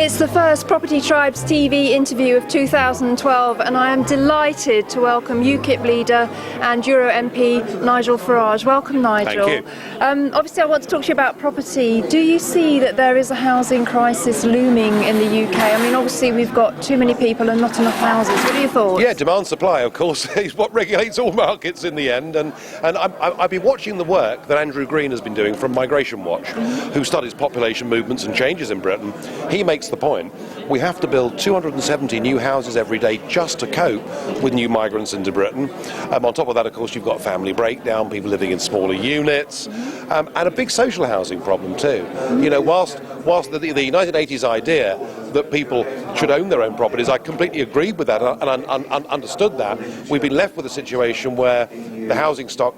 It's the first Property Tribes TV interview of 2012, and I am delighted to welcome UKIP leader and Euro MP Nigel Farage. Welcome, Nigel. Thank you. Obviously I want to talk to you about property. Do you see that there is a housing crisis looming in the UK? I mean, obviously we've got too many people and not enough houses. What are your thoughts? Yeah, demand supply, of course, is what regulates all markets in the end. And I've been watching the work that Andrew Green has been doing from Migration Watch, who studies population movements and changes in Britain. He makes the point, we have to build 270 new houses every day just to cope with new migrants into Britain. On top of that, of course, you've got family breakdown, people living in smaller units, and a big social housing problem too. You know, whilst the 1980s idea that people should own their own properties, I completely agreed with that and understood that. We've been left with a situation where the housing stock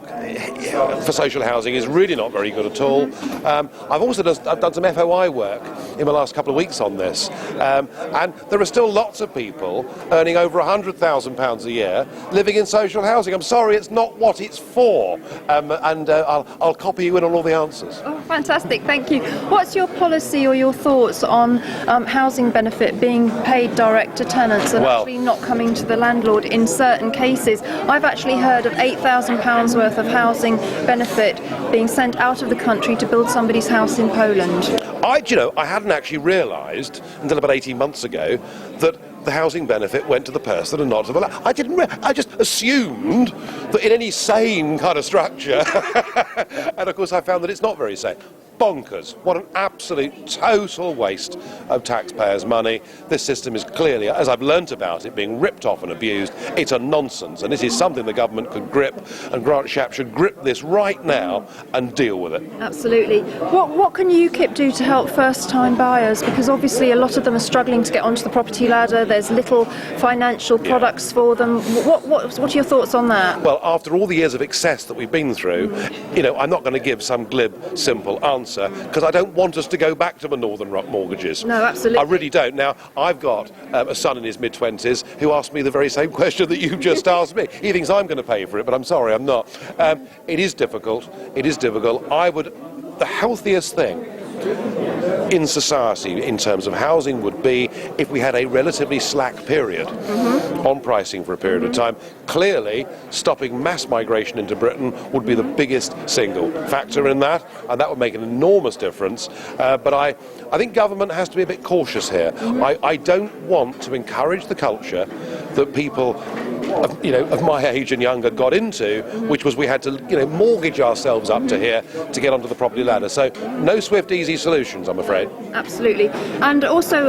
for social housing is really not very good at all. I've also done some FOI work in the last couple of weeks on this, and there are still lots of people earning over £100,000 a year living in social housing. I'm sorry, it's not what it's for, and I'll copy you in on all the answers. Oh, fantastic, thank you. What's your policy or your thoughts on housing benefit being paid direct to tenants and actually not coming to the landlord in certain cases? I've actually heard of £8,000 worth of housing benefit being sent out of the country to build somebody's house in Poland. I hadn't actually realised until about 18 months ago that the housing benefit went to the person and not to the landlord. I just assumed that in any sane kind of structure, and of course I found that it's not very sane. Bonkers. What an absolute total waste of taxpayers' money. This system is clearly, as I've learnt about it, being ripped off and abused. It's a nonsense, and this is something the government could grip, and Grant Shapps should grip this right now and deal with it. Absolutely. What can UKIP do to help first-time buyers? Because obviously a lot of them are struggling to get onto the property ladder. There's little financial products for them. What are your thoughts on that? Well, after all the years of excess that we've been through, I'm not going to give some glib, simple answer, because I don't want us to go back to the Northern Rock mortgages. No, absolutely. I really don't. Now, I've got a son in his mid-20s who asked me the very same question that you've just asked me. He thinks I'm going to pay for it, but I'm sorry, I'm not. It is difficult. It is difficult. The healthiest thing in society in terms of housing would be if we had a relatively slack period on pricing for a period of time. Clearly, stopping mass migration into Britain would be the biggest single factor in that, and that would make an enormous difference. But I think government has to be a bit cautious here. I don't want to encourage the culture that people of my age and younger got into, which was we had to mortgage ourselves up to here to get onto the property ladder. So no swift, easy solutions, I'm afraid. Absolutely. And also,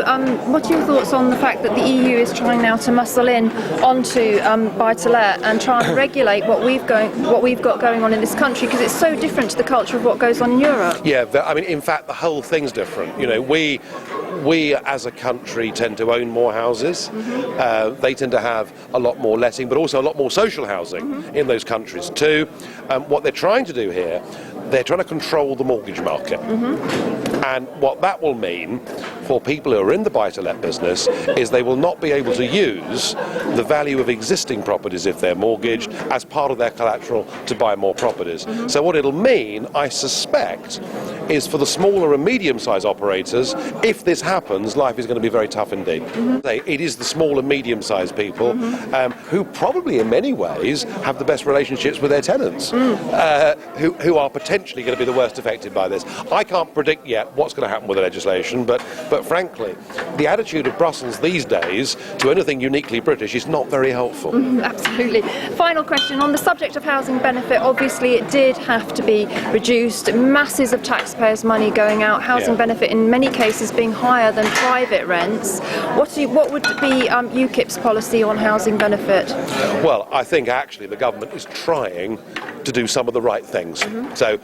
what are your thoughts on the fact that the EU is trying now to muscle in onto buy-to-let and try and regulate what we've got going on in this country, because it's so different to the culture of what goes on in Europe? Yeah, I mean, in fact, the whole thing's different. We as a country tend to own more houses. They tend to have a lot more letting, but also a lot more social housing in those countries too. What they're trying to do here, they're trying to control the mortgage market. And what that will mean for people who are in the buy-to-let business is they will not be able to use the value of existing properties if they're mortgaged as part of their collateral to buy more properties. So what it'll mean, I suspect, is for the smaller and medium-sized operators, if this happens, life is going to be very tough indeed. It is the small and medium-sized people who probably in many ways have the best relationships with their tenants, who are potentially going to be the worst affected by this. I can't predict yet what's going to happen with the legislation, but frankly, the attitude of Brussels these days to anything uniquely British is not very helpful. Absolutely. Final question on the subject of housing benefit. Obviously, it did have to be reduced. Masses of taxpayers' money going out. Housing benefit in many cases being higher than private rents. What would be UKIP's policy on housing benefit? Well, I think actually the government is trying to do some of the right things. So,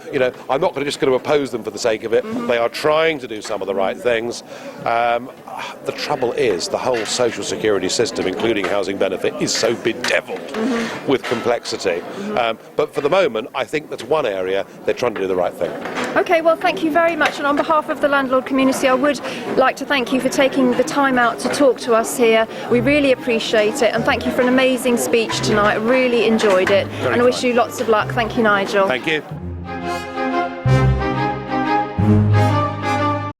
I'm not just going to oppose them for the sake of it. They are trying to do some of the right things. The trouble is the whole social security system, including housing benefit, is so bedeviled with complexity. But for the moment, I think that's one area they're trying to do the right thing. Okay, well, thank you very much. And on behalf of the landlord community, I would like to thank you for taking the time out to talk to us here. We really appreciate it. And thank you for an amazing speech tonight. I really enjoyed it. And I wish you lots of luck. Thank you, Nigel. Thank you.